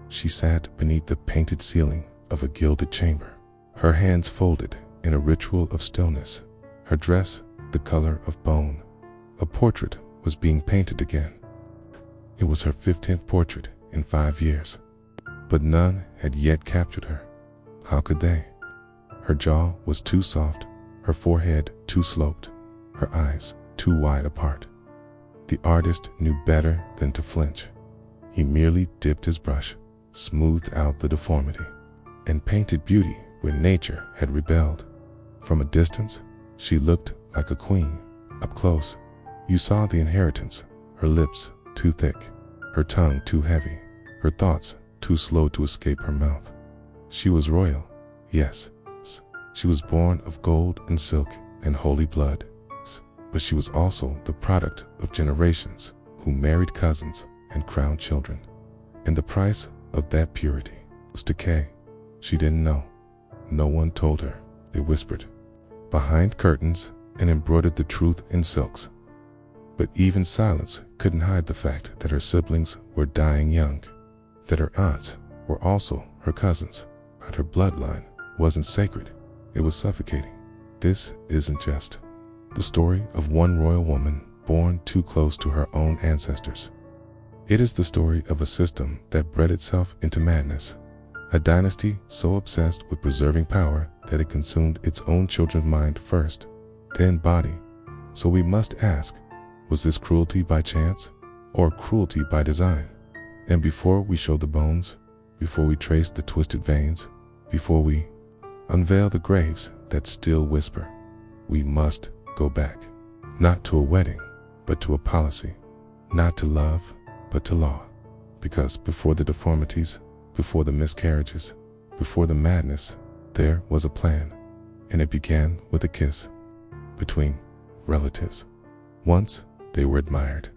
She sat beneath the painted ceiling of a gilded chamber, her hands folded in a ritual of stillness, her dress the color of bone. A portrait was being painted again. It was her 15th portrait in 5 years, but none had yet captured her. How could they? Her jaw was too soft, her forehead too sloped, her eyes too wide apart. The artist knew better than to flinch. He merely dipped his brush, smoothed out the deformity, and painted beauty where nature had rebelled. From a distance, she looked like a queen. Up close, you saw the inheritance, her lips too thick, her tongue too heavy, her thoughts too slow to escape her mouth. She was royal, yes. She was born of gold and silk and holy blood, but she was also the product of generations who married cousins and crowned children. And the price of that purity was decay. She didn't know. No one told her. They whispered behind curtains and embroidered the truth in silks. But even silence couldn't hide the fact that her siblings were dying young, that her aunts were also her cousins, but her bloodline wasn't sacred. It was suffocating. This isn't just the story of one royal woman born too close to her own ancestors. It is the story of a system that bred itself into madness, a dynasty so obsessed with preserving power that it consumed its own children's mind first, then body. So we must ask, was this cruelty by chance or cruelty by design? And before we show the bones, before we trace the twisted veins, before we unveil the graves that still whisper, we must go back, not to a wedding, but to a policy, not to love, but to law. Because before the deformities, before the miscarriages, before the madness, there was a plan, and it began with a kiss between relatives. Once they were admired.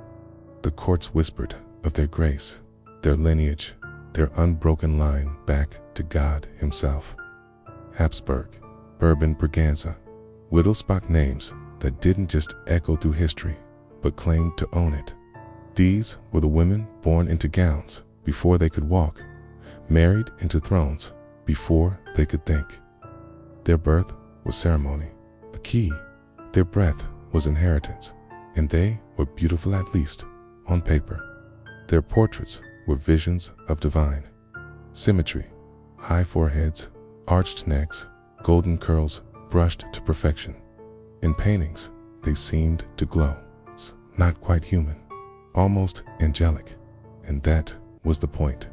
The courts whispered of their grace, their lineage, their unbroken line back to God himself. Habsburg, Bourbon, Braganza, Wittelsbach, names that didn't just echo through history, but claimed to own it. These were the women born into gowns before they could walk, married into thrones before they could think. Their birth was ceremony, a key. Their breath was inheritance, and they were beautiful, at least on paper. Their portraits were visions of divine symmetry, high foreheads, arched necks, golden curls brushed to perfection. In paintings, they seemed to glow, not quite human, almost angelic. And that was the point.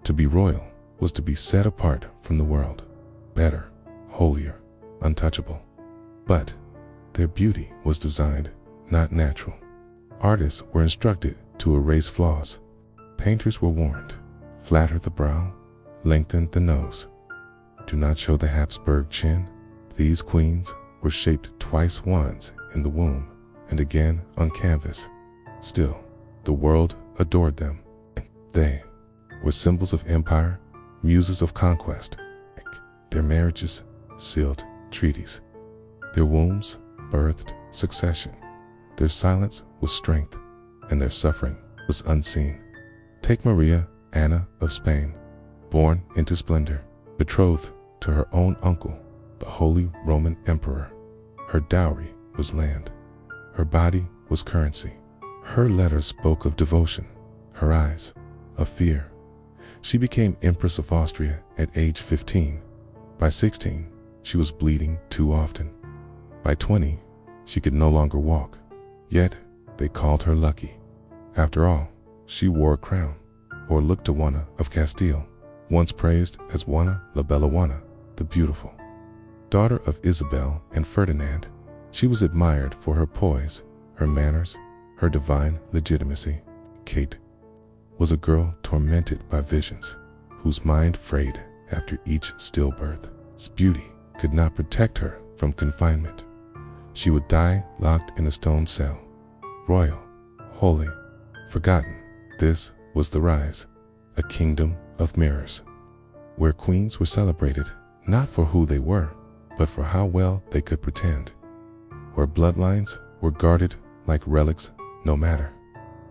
To be royal was to be set apart from the world, better, holier, untouchable. But their beauty was designed, not natural. Artists were instructed to erase flaws. Painters were warned, flatter the brow, lengthen the nose. Do not show the Habsburg chin. These queens were shaped twice, once in the womb and again on canvas. Still, the world adored them. They were symbols of empire, muses of conquest. Their marriages sealed treaties. Their wombs birthed succession. Their silence was strength, and their suffering was unseen. Take Maria Anna of Spain, born into splendor, betrothed to her own uncle, the Holy Roman Emperor. Her dowry was land. Her body was currency. Her letters spoke of devotion, her eyes of fear. She became Empress of Austria at age 15. By 16, she was bleeding too often. By 20, she could no longer walk. Yet, they called her lucky. After all, she wore a crown, or looked to Juana of Castile, once praised as Juana la Bella, Juana the Beautiful. Daughter of Isabel and Ferdinand, she was admired for her poise, her manners, her divine legitimacy. Kate was a girl tormented by visions, whose mind frayed after each stillbirth's beauty could not protect her from confinement. She would die locked in a stone cell, royal, holy, forgotten. This was the rise, a kingdom of mirrors, where queens were celebrated not for who they were, but for how well they could pretend, where bloodlines were guarded like relics no matter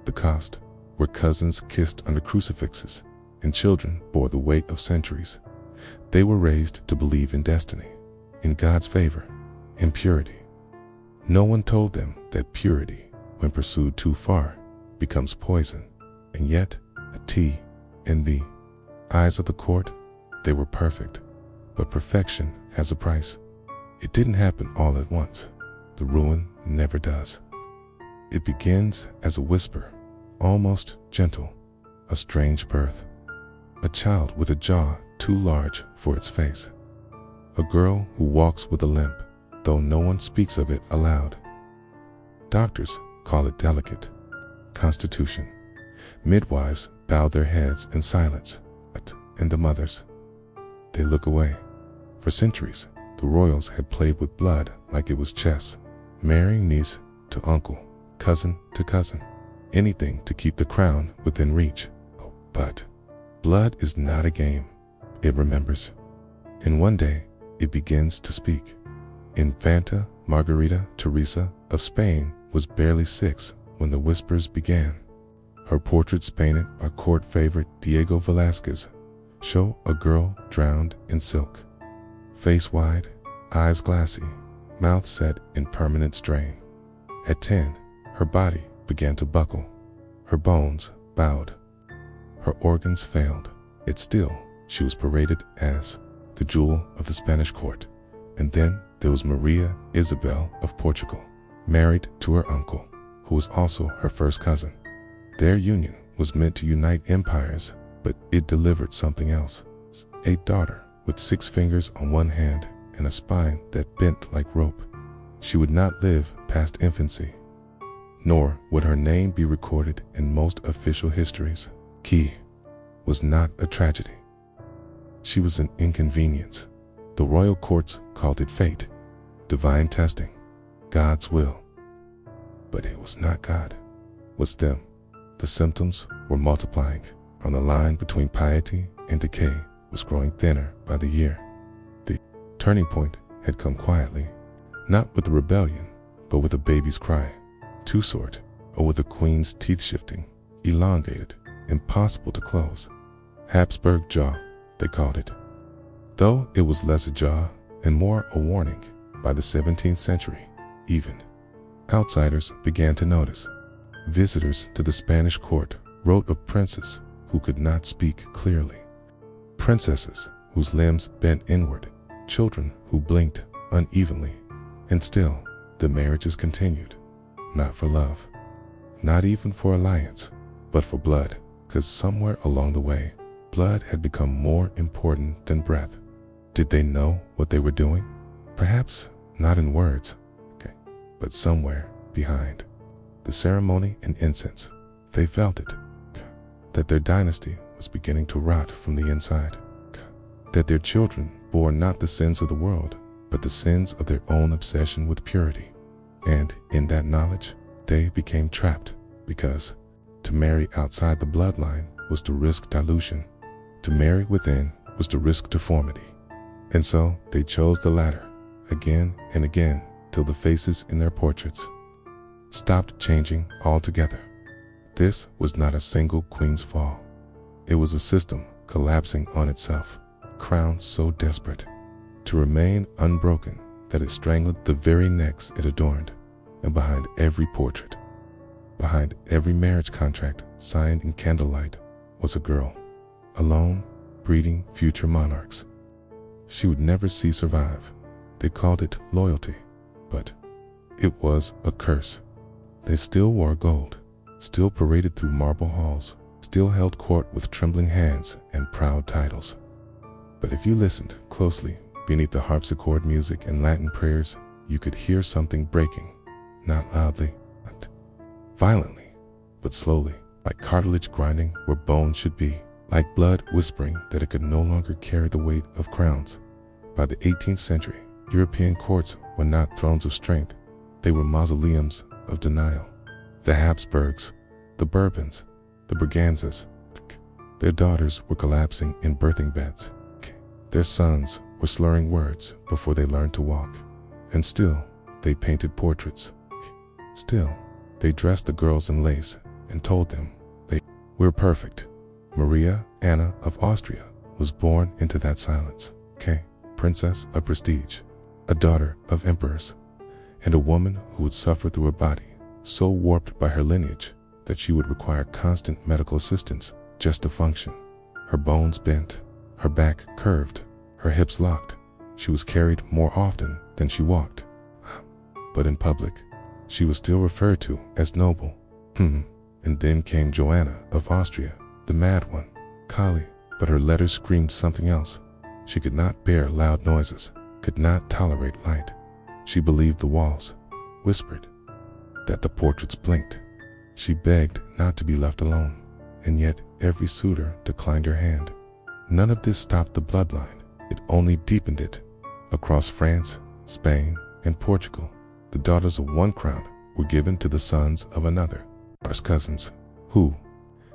the cost, where cousins kissed under crucifixes and children bore the weight of centuries. They were raised to believe in destiny, in God's favor, in purity. No one told them that purity, when pursued too far, becomes poison, and yet, in the eyes of the court, they were perfect. But perfection has a price. It didn't happen all at once. The ruin never does. It begins as a whisper, almost gentle, a strange birth. A child with a jaw too large for its face. A girl who walks with a limp, though no one speaks of it aloud. Doctors call it delicate constitution. Midwives bow their heads in silence, and the mothers, they look away. For centuries, the royals had played with blood like it was chess, marrying niece to uncle, cousin to cousin, anything to keep the crown within reach. But blood is not a game. It remembers. And one day, it begins to speak. Infanta Margarita Teresa of Spain was barely 6 when the whispers began. Her portraits, painted by court favorite Diego Velázquez, show a girl drowned in silk. Face wide, eyes glassy, mouth set in permanent strain. At 10, her body began to buckle. Her bones bowed. Her organs failed. Yet still, she was paraded as the jewel of the Spanish court. And then there was Maria Isabel of Portugal, married to her uncle, who was also her first cousin. Their union was meant to unite empires, but it delivered something else. A daughter with 6 fingers on one hand and a spine that bent like rope. She would not live past infancy, nor would her name be recorded in most official histories. Key was not a tragedy. She was an inconvenience. The royal courts called it fate, divine testing, God's will. But it was not God, it was them. The symptoms were multiplying. On the line between piety and decay was growing thinner by the year. The turning point had come quietly, not with a rebellion, but with a baby's cry, too short, or with a queen's teeth shifting, elongated, impossible to close. Habsburg jaw, they called it. Though it was less a jaw and more a warning, by the 17th century, even, outsiders began to notice. Visitors to the Spanish court wrote of princes who could not speak clearly, princesses whose limbs bent inward, children who blinked unevenly. And still, the marriages continued, not for love, not even for alliance, but for blood, because somewhere along the way, blood had become more important than breath. Did they know what they were doing? Perhaps not in words, but somewhere behind the ceremony and incense, they felt it, that their dynasty was beginning to rot from the inside, that their children bore not the sins of the world, but the sins of their own obsession with purity. And in that knowledge, they became trapped, because to marry outside the bloodline was to risk dilution, to marry within was to risk deformity. And so they chose the latter, again and again, till the faces in their portraits stopped changing altogether. This was not a single queen's fall. It was a system collapsing on itself, a crown so desperate to remain unbroken that it strangled the very necks it adorned. And behind every portrait, behind every marriage contract signed in candlelight, was a girl, alone, breeding future monarchs. She would never see survive. They called it loyalty, but it was a curse. They still wore gold, still paraded through marble halls, still held court with trembling hands and proud titles. But if you listened closely, beneath the harpsichord music and Latin prayers, you could hear something breaking, not loudly, not violently, but slowly, like cartilage grinding where bone should be, like blood whispering that it could no longer carry the weight of crowns. By the 18th century, European courts were not thrones of strength, they were mausoleums of denial. The Habsburgs, the Bourbons, the Braganzas, their daughters were collapsing in birthing beds. Their sons were slurring words before they learned to walk. And still, they painted portraits. Still, they dressed the girls in lace and told them, "We're perfect. Maria Anna of Austria was born into that silence. Princess of prestige, a daughter of emperors, and a woman who would suffer through a body so warped by her lineage that she would require constant medical assistance just to function. Her bones bent, her back curved, her hips locked. She was carried more often than she walked. But in public, she was still referred to as noble. And then came Joanna of Austria, the mad one, Kali, but her letters screamed something else. She could not bear loud noises, could not tolerate light. She believed the walls whispered, that the portraits blinked. She begged not to be left alone, and yet every suitor declined her hand. None of this stopped the bloodline, it only deepened it. Across France, Spain, and Portugal, the daughters of one crown were given to the sons of another, first cousins, who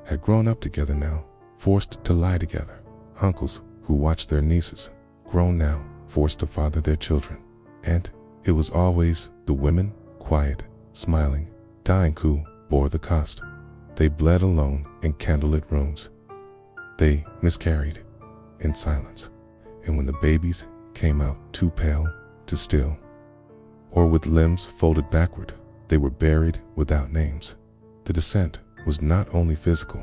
had grown up together now, forced to lie together, uncles who watched their nieces, grown now, forced to father their children. And it was always the women, quiet, smiling, dying, who bore the cost. They bled alone in candlelit rooms. They miscarried in silence, and when the babies came out too pale to still, or with limbs folded backward, they were buried without names. The descent was not only physical,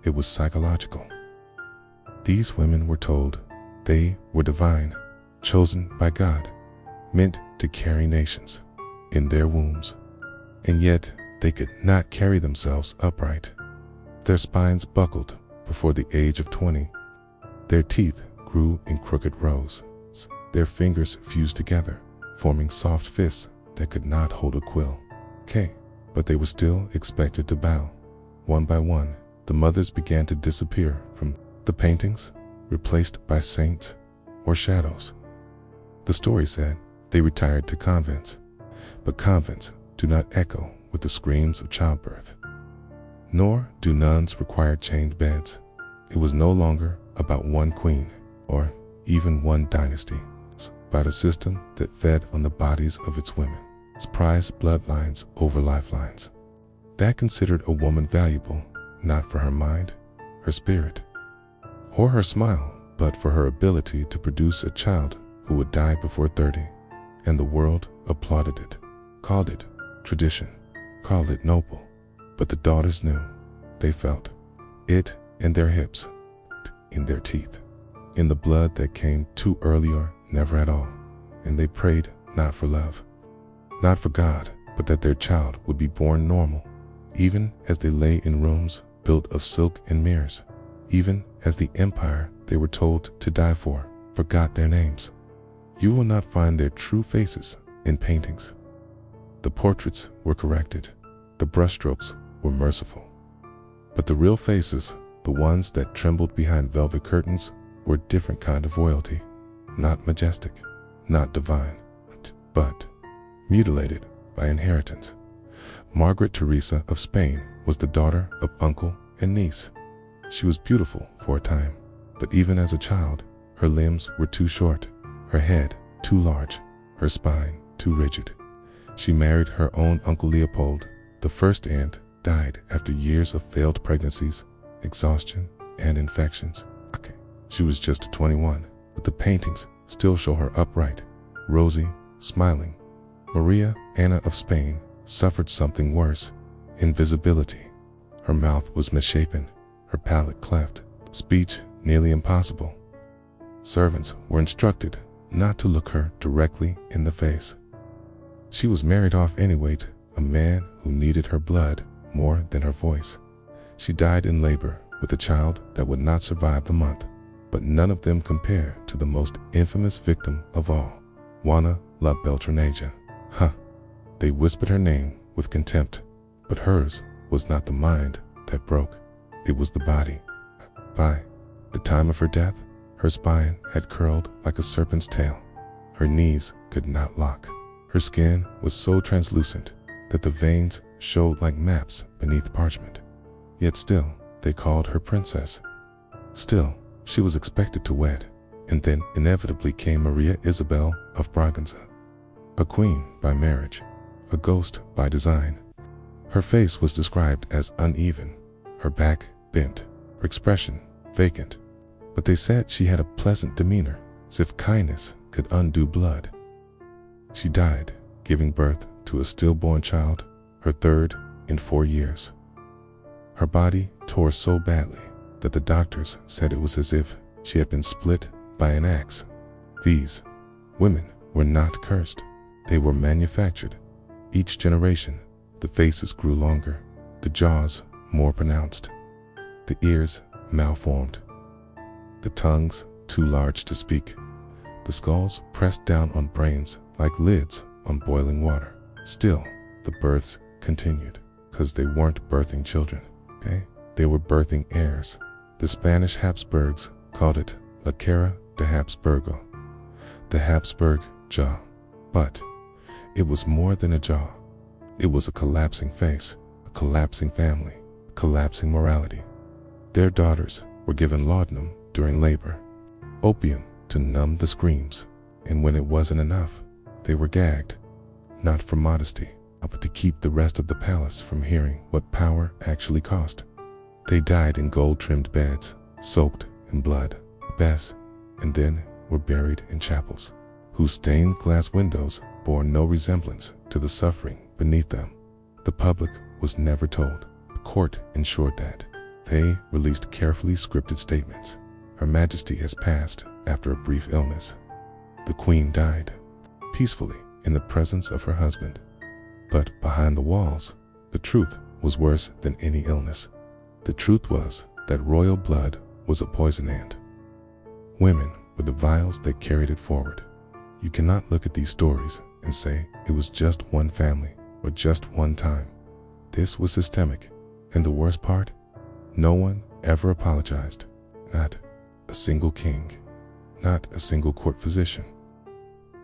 it was psychological. These women were told they were divine, chosen by God, meant to carry nations in their wombs, and yet they could not carry themselves upright. Their spines buckled before the age of 20. Their teeth grew in crooked rows. Their fingers fused together, forming soft fists that could not hold a quill. But they were still expected to bow. One by one, the mothers began to disappear from the paintings, replaced by saints or shadows. The story said they retired to convents, but convents do not echo with the screams of childbirth. Nor do nuns require chained beds. It was no longer about one queen or even one dynasty, but a system that fed on the bodies of its women. It prized bloodlines over lifelines. That considered a woman valuable not for her mind, her spirit, or her smile, but for her ability to produce a child who would die before 30. And the world applauded it, called it tradition, called it noble. But the daughters knew, they felt it in their hips, in their teeth, in the blood that came too early or never at all. And they prayed not for love, not for God, but that their child would be born normal, even as they lay in rooms built of silk and mirrors, even as the empire they were told to die for forgot their names. You will not find their true faces in paintings. The portraits were corrected, the brushstrokes were merciful. But the real faces, the ones that trembled behind velvet curtains, were a different kind of royalty, not majestic, not divine, but mutilated by inheritance. Margaret Teresa of Spain was the daughter of uncle and niece. She was beautiful for a time, but even as a child, her limbs were too short, her head too large, her spine too rigid. She married her own uncle Leopold, the first, and died after years of failed pregnancies, exhaustion, and infections. She was just 21, but the paintings still show her upright, rosy, smiling. Maria Anna of Spain suffered something worse, invisibility. Her mouth was misshapen, her palate cleft, speech nearly impossible. Servants were instructed not to look her directly in the face. She was married off anyway to a man who needed her blood more than her voice. She died in labor with a child that would not survive the month, but none of them compare to the most infamous victim of all, Juana la Beltraneja. They whispered her name with contempt, but hers was not the mind that broke, it was the body. By the time of her death, her spine had curled like a serpent's tail. Her knees could not lock. Her skin was so translucent that the veins showed like maps beneath parchment. Yet still, they called her princess. Still, she was expected to wed, and then inevitably came Maria Isabel of Braganza, a queen by marriage, a ghost by design. Her face was described as uneven, her back bent, her expression vacant. But they said she had a pleasant demeanor, as if kindness could undo blood. She died, giving birth to a stillborn child, her third in 4 years. Her body tore so badly that the doctors said it was as if she had been split by an axe. These women were not cursed. They were manufactured. Each generation, the faces grew longer, the jaws more pronounced, the ears malformed, the tongues too large to speak, the skulls pressed down on brains like lids on boiling water. Still, the births continued, because they weren't birthing children, okay? They were birthing heirs. The Spanish Habsburgs called it La cara de Habsburgo, the Habsburg jaw. But it was more than a jaw. It was a collapsing face, a collapsing family, a collapsing morality. Their daughters were given laudanum during labor, opium to numb the screams, and when it wasn't enough, they were gagged, not for modesty, but to keep the rest of the palace from hearing what power actually cost. They died in gold-trimmed beds, soaked in blood, best, and then were buried in chapels, whose stained glass windows bore no resemblance to the suffering beneath them. The public was never told. The court ensured that. They released carefully scripted statements. Her Majesty has passed after a brief illness. The Queen died peacefully in the presence of her husband. But behind the walls, the truth was worse than any illness. The truth was that royal blood was a poison, and women were the vials that carried it forward. You cannot look at these stories and say it was just one family or just one time. This was systemic, and the worst part, no one ever apologized. Not a single king, not a single court physician,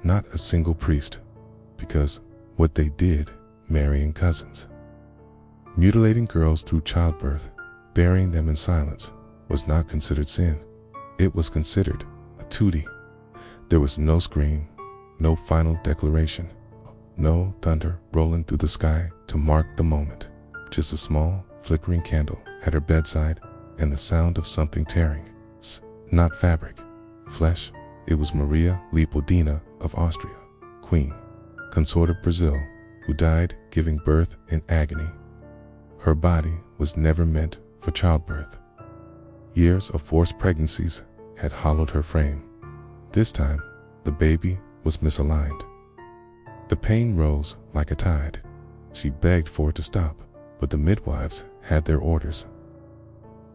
not a single priest, because what they did, marrying cousins, mutilating girls through childbirth, burying them in silence, was not considered sin. It was considered a duty. There was no scream, no final declaration, no thunder rolling through the sky to mark the moment, just a small flickering candle at her bedside and the sound of something tearing. Not fabric, flesh. It was Maria Leopoldina of Austria, Queen, consort of Brazil, who died giving birth in agony. Her body was never meant for childbirth. Years of forced pregnancies had hollowed her frame. This time, the baby was misaligned. The pain rose like a tide. She begged for it to stop, but the midwives had their orders.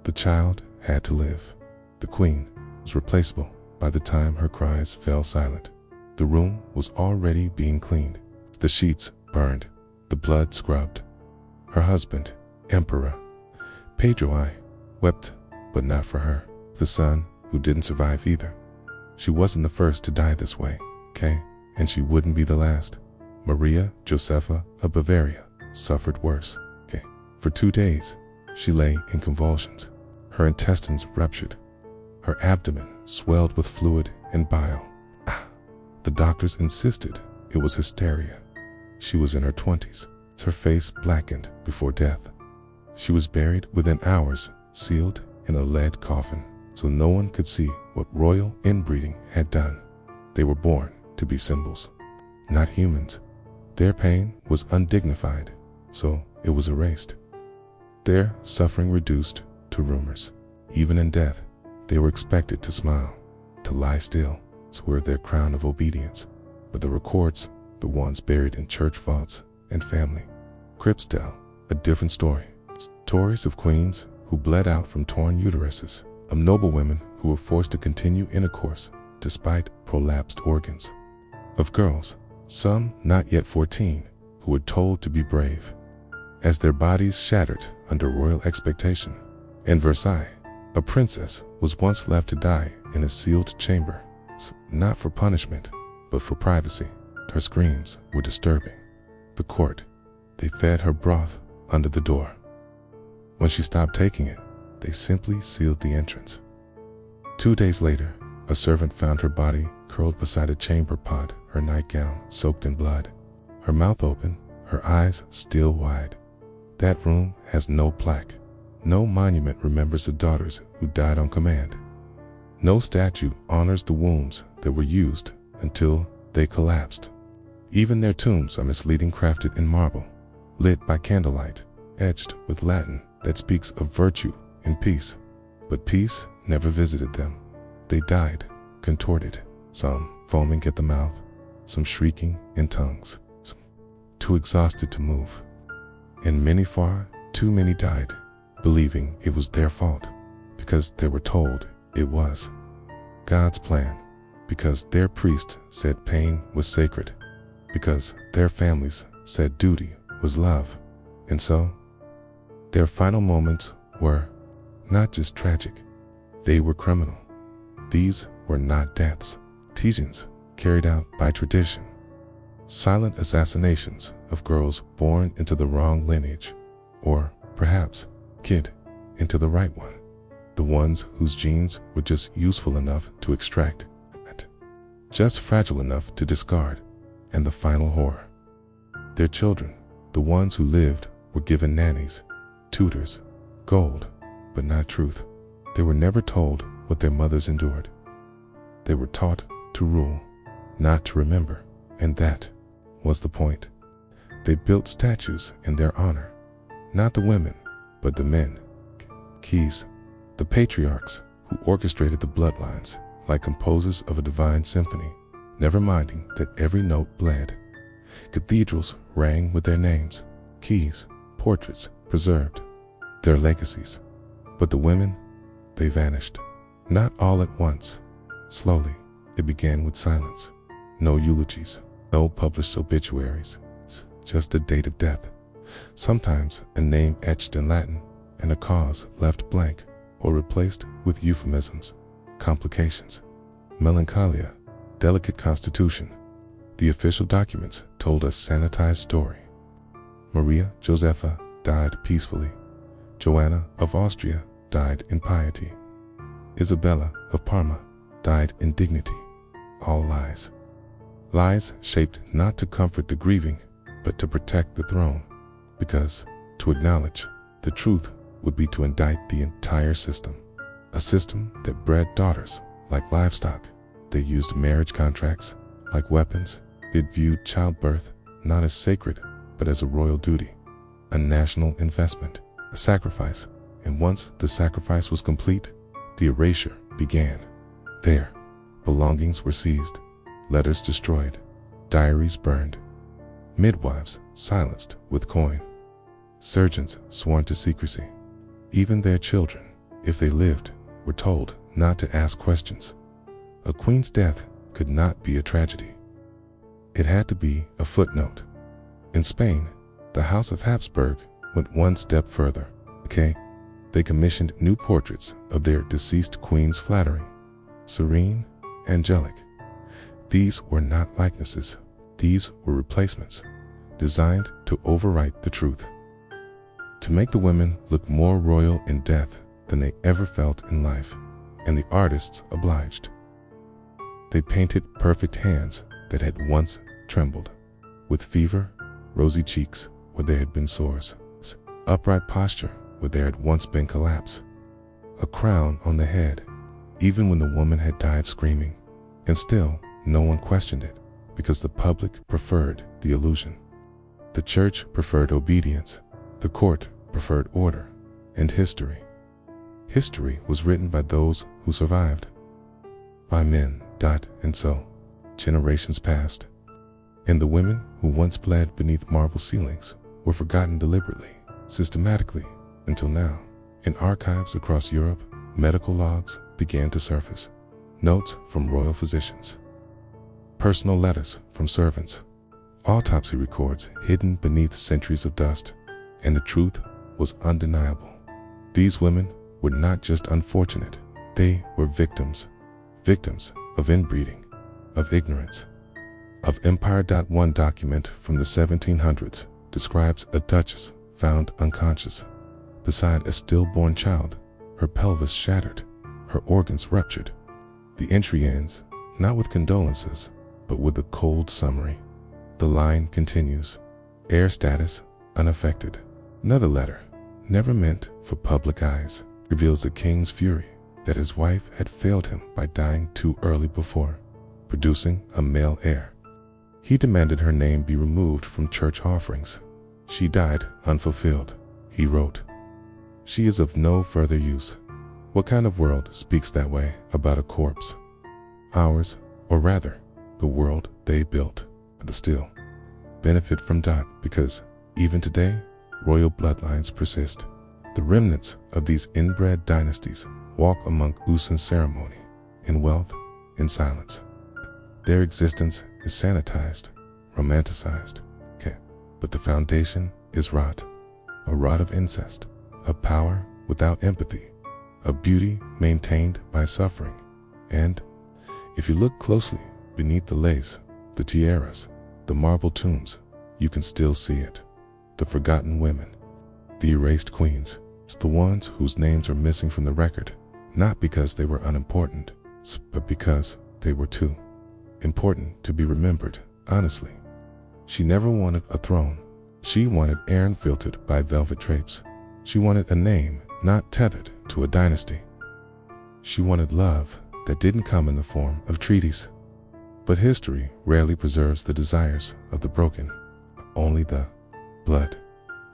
The child had to live. The Queen was replaceable by the time her cries fell silent. The room was already being cleaned, the sheets burned, the blood scrubbed. Her husband, Emperor Pedro I, wept, but not for her, the son who didn't survive either. She wasn't the first to die this way, okay? And she wouldn't be the last. Maria Josepha of Bavaria suffered worse, okay? For 2 days, she lay in convulsions. Her intestines ruptured. Her abdomen swelled with fluid and bile. The doctors insisted it was hysteria. She was in her 20s. Her face blackened before death. She was buried within hours, sealed in a lead coffin, so no one could see what royal inbreeding had done. They were born to be symbols, not humans. Their pain was undignified, so it was erased. Their suffering reduced to rumors. Even in death, they were expected to smile, to lie still, to wear their crown of obedience. But the records, the ones buried in church vaults and family crypts, tell a different story. Stories of queens who bled out from torn uteruses, of noble women who were forced to continue intercourse despite prolapsed organs, of girls, some not yet 14, who were told to be brave, as their bodies shattered under royal expectation. In Versailles, a princess was once left to die in a sealed chamber, not for punishment, but for privacy. Her screams were disturbing. The court, they fed her broth under the door. When she stopped taking it, they simply sealed the entrance. 2 days later, a servant found her body curled beside a chamber pot, her nightgown soaked in blood, her mouth open, her eyes still wide. That room has no plaque, No monument remembers the daughters who died on command. No statue honors the wombs that were used until they collapsed. Even their tombs are misleading, crafted in marble, lit by candlelight, etched with Latin that speaks of virtue and peace. But peace never visited them. They died, contorted, some foaming at the mouth, some shrieking in tongues, some too exhausted to move. And many, far too many, died, believing it was their fault, because they were told it was God's plan, because their priests said pain was sacred, because their families said duty was love. And so, their final moments were not just tragic, they were criminal. These were not deaths, teachings carried out by tradition, silent assassinations of girls born into the wrong lineage, or perhaps kid into the right one, the ones whose genes were just useful enough to extract, just fragile enough to discard. And the final horror, their children, the ones who lived, were given nannies, tutors, gold, but not truth. They were never told what their mothers endured. They were taught to rule, not to remember, and that was the point. They built statues in their honor, not the women, but the men, keys, the patriarchs who orchestrated the bloodlines like composers of a divine symphony, never minding that every note bled. Cathedrals rang with their names, keys, portraits preserved, their legacies. But the women, they vanished. Not all at once. Slowly, it began with silence. No eulogies, no published obituaries, just a date of death. Sometimes a name etched in Latin and a cause left blank or replaced with euphemisms, complications, melancholia, delicate constitution. The official documents told a sanitized story. Maria Josepha died peacefully. Joanna of Austria died in piety. Isabella of Parma died in dignity. All lies. Lies shaped not to comfort the grieving, but to protect the throne. Because to acknowledge the truth would be to indict the entire system. A system that bred daughters like livestock. They used marriage contracts like weapons. It viewed childbirth not as sacred, but as a royal duty, a national investment, a sacrifice. And once the sacrifice was complete, the erasure began. Their belongings were seized, letters destroyed, diaries burned, midwives silenced with coin, surgeons sworn to secrecy. Even their children, if they lived, were told not to ask questions. A queen's death could not be a tragedy. It had to be a footnote. In Spain, the House of Habsburg went one step further. They commissioned new portraits of their deceased queens, flattering, serene, angelic. These were not likenesses. These were replacements, designed to overwrite the truth, to make the women look more royal in death than they ever felt in life. And the artists obliged. They painted perfect hands that had once trembled, with fever, rosy cheeks where there had been sores, upright posture where there had once been collapse, a crown on the head, even when the woman had died screaming. And still, no one questioned it, because the public preferred the illusion. The church preferred obedience, the court preferred order, and history. History was written by those who survived, by men. And so, generations passed, and the women who once bled beneath marble ceilings were forgotten deliberately, systematically, until now. In archives across Europe, medical logs began to surface, notes from royal physicians, personal letters from servants, autopsy records hidden beneath centuries of dust, and the truth was undeniable. These women were not just unfortunate, they were victims of inbreeding, of ignorance, of empire. One document from the 1700s describes a duchess found unconscious beside a stillborn child, her pelvis shattered, her organs ruptured. The entry ends not with condolences, but with a cold summary. The line continues, heir status unaffected. Another letter, never meant for public eyes, reveals the king's fury that his wife had failed him by dying too early before producing a male heir. He demanded her name be removed from church offerings. She died unfulfilled, he wrote. She is of no further use. What kind of world speaks that way about a corpse? Ours, or rather, the world they built, still benefit from that because, even today, royal bloodlines persist. The remnants of these inbred dynasties walk among us in ceremony, in wealth, in silence. Their existence is sanitized, romanticized, but the foundation is rot, a rot of incest, a power without empathy, a beauty maintained by suffering. And if you look closely beneath the lace, the tiaras, the marble tombs, you can still see it. The forgotten women, the erased queens, the ones whose names are missing from the record, not because they were unimportant, but because they were too important to be remembered honestly. She never wanted a throne. She wanted air filtered by velvet drapes. She wanted a name not tethered to a dynasty. She wanted love that didn't come in the form of treaties. But history rarely preserves the desires of the broken, only the blood.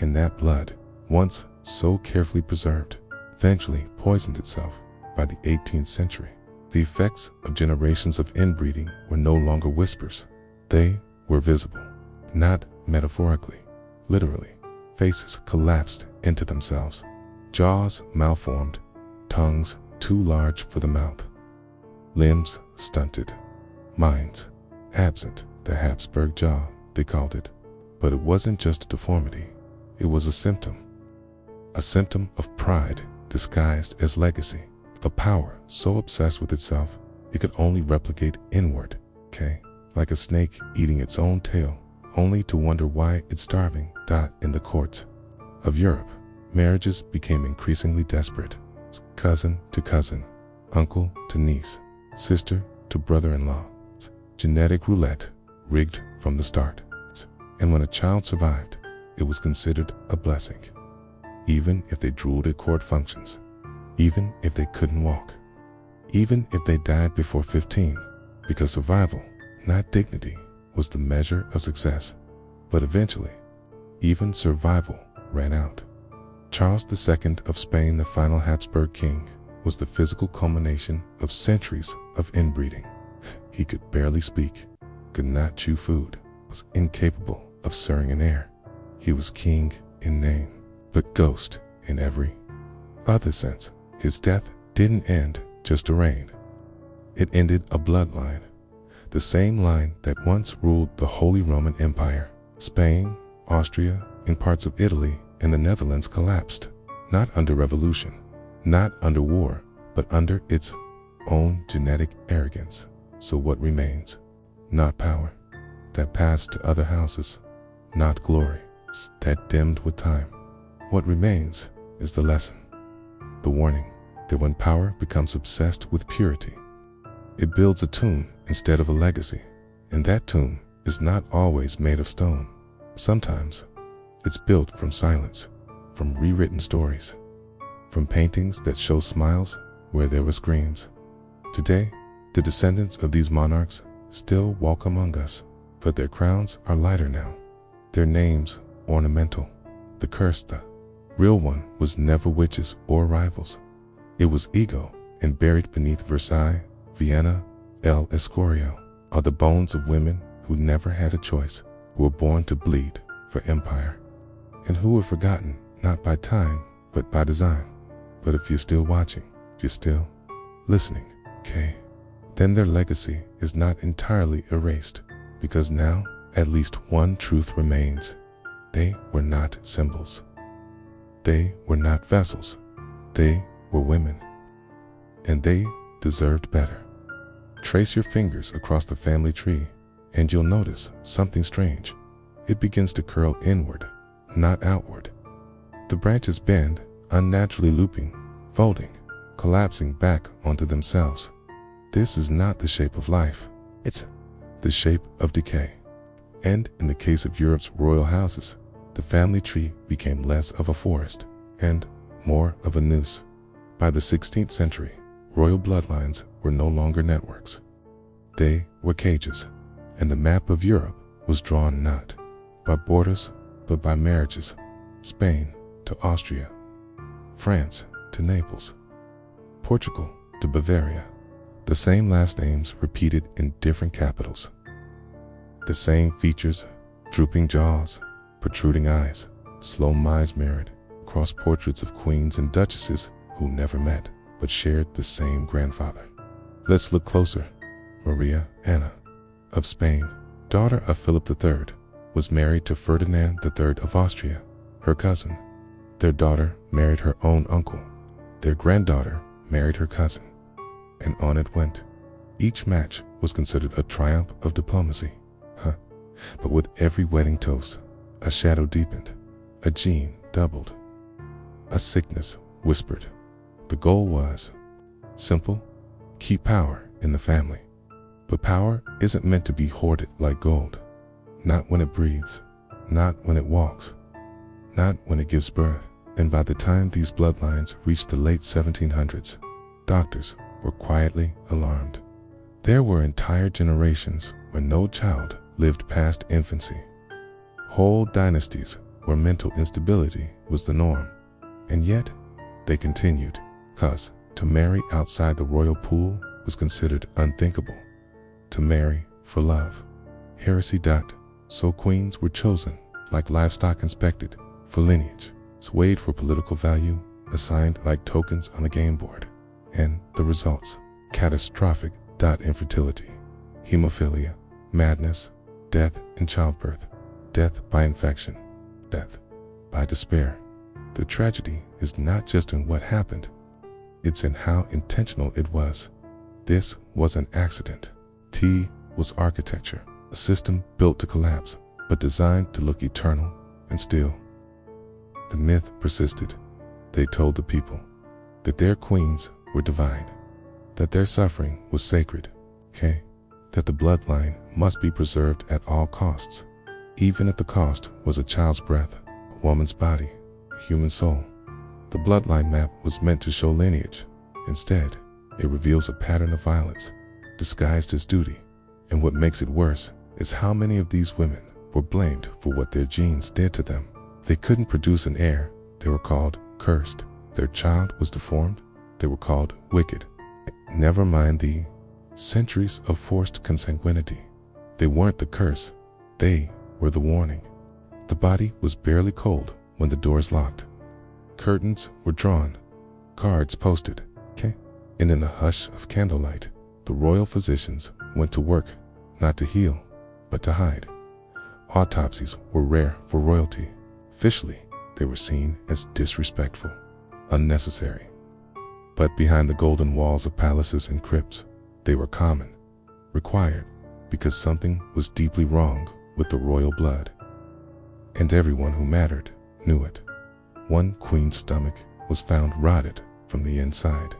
And that blood, once so carefully preserved, eventually poisoned itself by the 18th century. The effects of generations of inbreeding were no longer whispers. They were visible, not metaphorically, literally. Faces collapsed into themselves, jaws malformed, tongues too large for the mouth, limbs stunted, minds absent. The Habsburg jaw, they called it. But it wasn't just a deformity, it was a symptom of pride disguised as legacy, a power so obsessed with itself it could only replicate inward, like a snake eating its own tail, only to wonder why it's starving. In the courts of Europe, marriages became increasingly desperate, cousin to cousin, uncle to niece, sister to brother-in-law, genetic roulette rigged from the start. And when a child survived, it was considered a blessing, even if they drooled at court functions, even if they couldn't walk, even if they died before 15, because survival, not dignity, was the measure of success. But eventually, even survival ran out. Charles II of Spain, the final Habsburg king, was the physical culmination of centuries of inbreeding. He could barely speak, could not chew food, was incapable of stirring an heir. He was king in name, but ghost in every other sense. His death didn't end just a reign. It ended a bloodline, the same line that once ruled the Holy Roman Empire. Spain, Austria, and parts of Italy and the Netherlands collapsed, not under revolution, not under war, but under its own genetic arrogance. So what remains? Not power, that passed to other houses, not glory, that dimmed with time. What remains is the lesson, the warning that when power becomes obsessed with purity, it builds a tomb instead of a legacy, and that tomb is not always made of stone. Sometimes it's built from silence, from rewritten stories, from paintings that show smiles where there were screams. Today, the descendants of these monarchs still walk among us, but their crowns are lighter now, their names ornamental. The curse, the real one, was never witches or rivals. It was ego, and buried beneath Versailles, Vienna, El Escorial are the bones of women who never had a choice, who were born to bleed for empire, and who were forgotten not by time, but by design. But if you're still watching, if you're still listening, then their legacy is not entirely erased, because now at least one truth remains. They were not symbols. They were not vessels. They were women. And they deserved better. Trace your fingers across the family tree, and you'll notice something strange. It begins to curl inward, not outward. The branches bend, unnaturally looping, folding, collapsing back onto themselves. This is not the shape of life. It's the shape of decay. And in the case of Europe's royal houses, the family tree became less of a forest and more of a noose. By the 16th century, royal bloodlines were no longer networks. They were cages, and the map of Europe was drawn not by borders but by marriages. Spain to Austria, France to Naples, Portugal to Bavaria. The same last names repeated in different capitals. The same features, drooping jaws, protruding eyes, slow minds mirrored across portraits of queens and duchesses who never met but shared the same grandfather. Let's look closer. Maria Anna of Spain, daughter of Philip III, was married to Ferdinand III of Austria, her cousin. Their daughter married her own uncle. Their granddaughter married her cousin. And on it went. Each match was considered a triumph of diplomacy. But with every wedding toast, a shadow deepened, a gene doubled, a sickness whispered. The goal was simple: keep power in the family. But power isn't meant to be hoarded like gold. Not when it breathes, not when it walks, not when it gives birth. And by the time these bloodlines reached the late 1700s, doctors were quietly alarmed. There were entire generations where no child lived past infancy. Whole dynasties where mental instability was the norm. And yet, they continued, 'cause to marry outside the royal pool was considered unthinkable. To marry for love, heresy. So queens were chosen like livestock, inspected for lineage, swayed for political value, assigned like tokens on a game board. And the results: catastrophic. Infertility, hemophilia, madness, death in childbirth, death by infection, death by despair. The tragedy is not just in what happened, it's in how intentional it was. This was an accident. T was architecture, a system built to collapse, but designed to look eternal. And still, the myth persisted. They told the people that their queens were divine, that their suffering was sacred, that the bloodline must be preserved at all costs, even if the cost was a child's breath, a woman's body, a human soul. The bloodline map was meant to show lineage. Instead, it reveals a pattern of violence, disguised as duty. And what makes it worse is how many of these women were blamed for what their genes did to them. They couldn't produce an heir, they were called cursed. Their child was deformed, they were called wicked. Never mind the centuries of forced consanguinity. They weren't the curse, they were the warning. The body was barely cold when the doors locked. Curtains were drawn, guards posted, and in the hush of candlelight, the royal physicians went to work, not to heal, but to hide. Autopsies were rare for royalty. Officially, they were seen as disrespectful, unnecessary. But behind the golden walls of palaces and crypts, they were common, required, because something was deeply wrong with the royal blood. And everyone who mattered knew it. One queen's stomach was found rotted from the inside.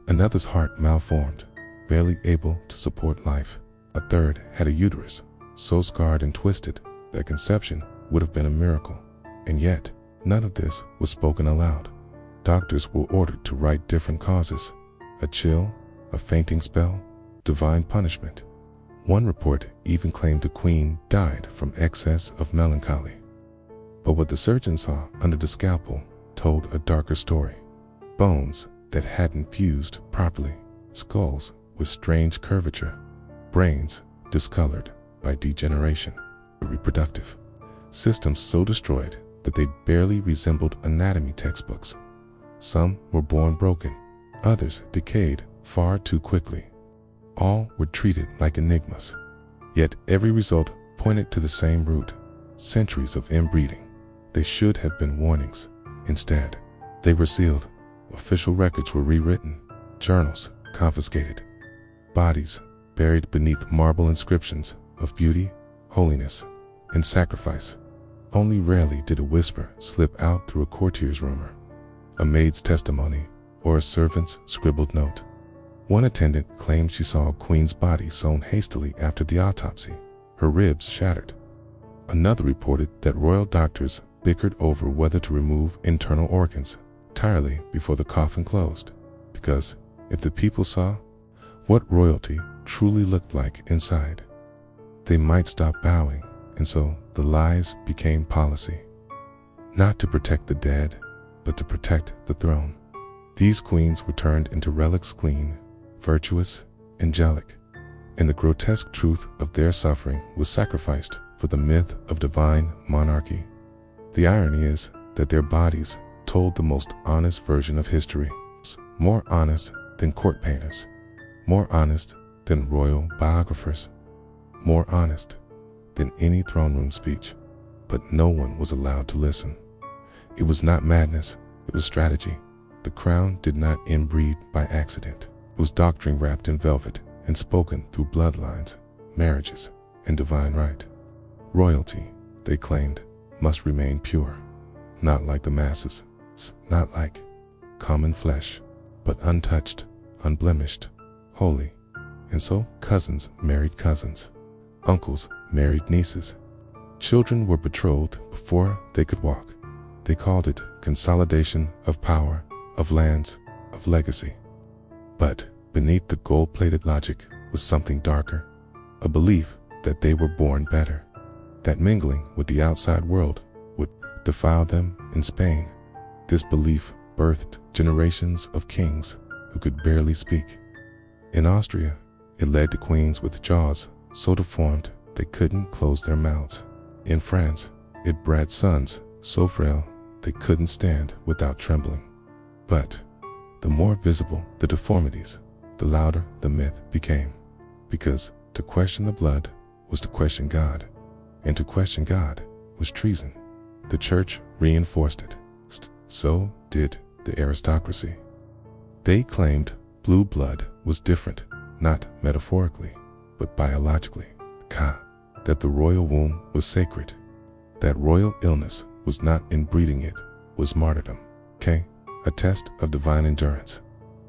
Another's heart malformed, barely able to support life. A third had a uterus so scarred and twisted that conception would have been a miracle. And yet, none of this was spoken aloud. Doctors were ordered to write different causes: a chill, a fainting spell, divine punishment. One report even claimed a queen died from excess of melancholy. But what the surgeon saw under the scalpel told a darker story. Bones that hadn't fused properly, skulls with strange curvature, brains discolored by degeneration, reproductive systems so destroyed that they barely resembled anatomy textbooks. Some were born broken, others decayed far too quickly. All were treated like enigmas, yet every result pointed to the same root: centuries of inbreeding. They should have been warnings. Instead, they were sealed. Official records were rewritten, journals confiscated, bodies buried beneath marble inscriptions of beauty, holiness, and sacrifice. Only rarely did a whisper slip out through a courtier's rumor, a maid's testimony, or a servant's scribbled note. One attendant claimed she saw a queen's body sewn hastily after the autopsy, her ribs shattered. Another reported that royal doctors bickered over whether to remove internal organs, entirely before the coffin closed, because if the people saw what royalty truly looked like inside, they might stop bowing, and so the lies became policy. Not to protect the dead, but to protect the throne. These queens were turned into relics, clean, virtuous, angelic, and the grotesque truth of their suffering was sacrificed for the myth of divine monarchy. The irony is that their bodies told the most honest version of history, more honest than court painters, more honest than royal biographers, more honest than any throne room speech. But no one was allowed to listen. It was not madness, it was strategy. The crown did not inbreed by accident. It was doctrine wrapped in velvet and spoken through bloodlines, marriages, and divine right. Royalty, they claimed, must remain pure, not like the masses, not like common flesh, but untouched, unblemished, holy. And so cousins married cousins, uncles married nieces. Children were betrothed before they could walk. They called it consolidation of power, of lands, of legacy. But beneath the gold-plated logic was something darker, a belief that they were born better, that mingling with the outside world would defile them. In Spain, this belief birthed generations of kings who could barely speak. In Austria, it led to queens with jaws so deformed they couldn't close their mouths. In France, it bred sons so frail they couldn't stand without trembling. But the more visible the deformities, the louder the myth became. Because to question the blood was to question God, and to question God was treason. The church reinforced it. So did the aristocracy. They claimed blue blood was different, not metaphorically, but biologically. That the royal womb was sacred. That royal illness was not inbreeding, it was martyrdom. A test of divine endurance.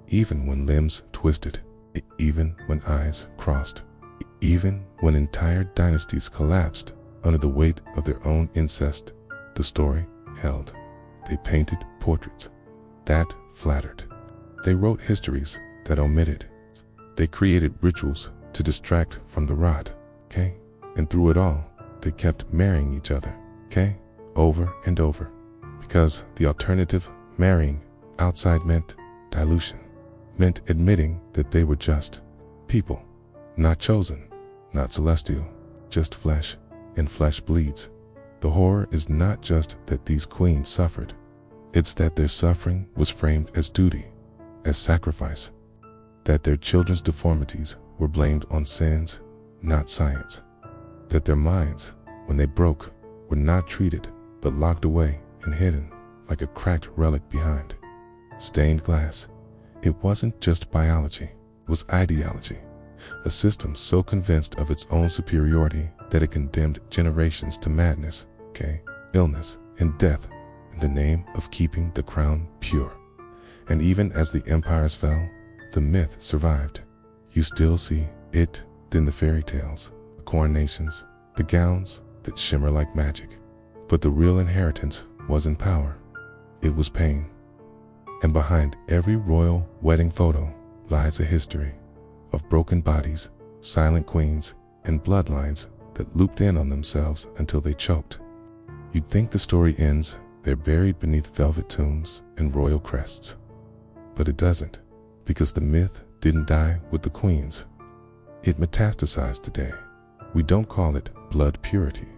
Even when limbs twisted, even when eyes crossed, even when entire dynasties collapsed under the weight of their own incest, the story held. They painted portraits that flattered. They wrote histories that omitted. They created rituals to distract from the rot, And through it all, they kept marrying each other, over and over. Because the alternative, marrying outside, meant dilution, meant admitting that they were just people, not chosen, not celestial, just flesh, and flesh bleeds. The horror is not just that these queens suffered, it's that their suffering was framed as duty, as sacrifice, that their children's deformities were blamed on sins, not science, that their minds, when they broke, were not treated, but locked away and hidden like a cracked relic behind stained glass. It wasn't just biology, it was ideology, a system so convinced of its own superiority that it condemned generations to madness, illness, and death in the name of keeping the crown pure. And even as the empires fell, the myth survived. You still see it in the fairy tales, the coronations, the gowns that shimmer like magic. But the real inheritance wasn't power, it was pain. And behind every royal wedding photo lies a history of broken bodies, silent queens, and bloodlines that looped in on themselves until they choked. You'd think the story ends, they're buried beneath velvet tombs and royal crests. But it doesn't, because the myth didn't die with the queens. It metastasized today. We don't call it blood purity,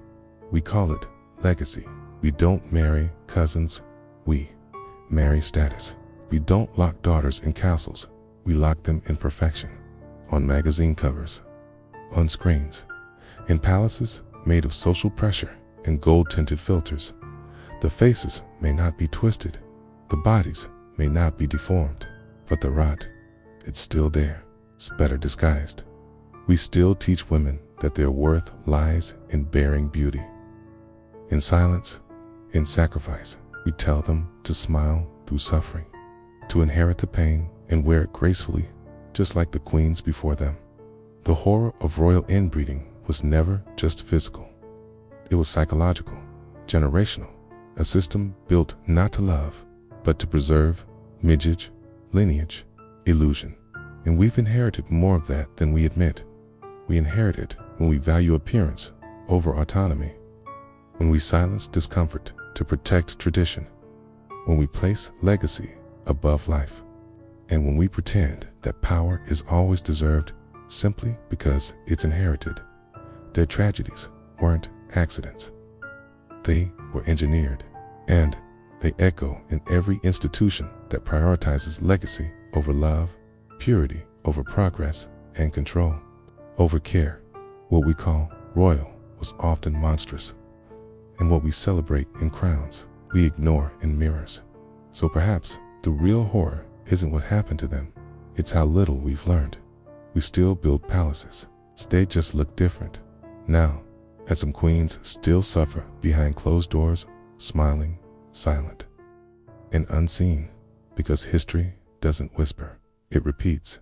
we call it legacy. We don't marry cousins, we marry status. We don't lock daughters in castles, we lock them in perfection, on magazine covers, on screens, in palaces made of social pressure and gold-tinted filters. The faces may not be twisted, the bodies may not be deformed, but the rot, it's still there, it's better disguised. We still teach women that their worth lies in bearing beauty. In silence, in sacrifice, we tell them to smile through suffering, to inherit the pain and wear it gracefully, just like the queens before them. The horror of royal inbreeding was never just physical. It was psychological, generational, a system built not to love, but to preserve lineage, illusion. And we've inherited more of that than we admit. We inherit it when we value appearance over autonomy, when we silence discomfort to protect tradition, when we place legacy above life, and when we pretend that power is always deserved simply because it's inherited. Their tragedies weren't accidents. They were engineered, and they echo in every institution that prioritizes legacy over love, purity over progress, and control over care. What we call royal was often monstrous, and what we celebrate in crowns, we ignore in mirrors. So perhaps the real horror isn't what happened to them, it's how little we've learned. We still build palaces, they just look different now, and some queens still suffer behind closed doors, smiling, silent, and unseen, because history doesn't whisper, it repeats.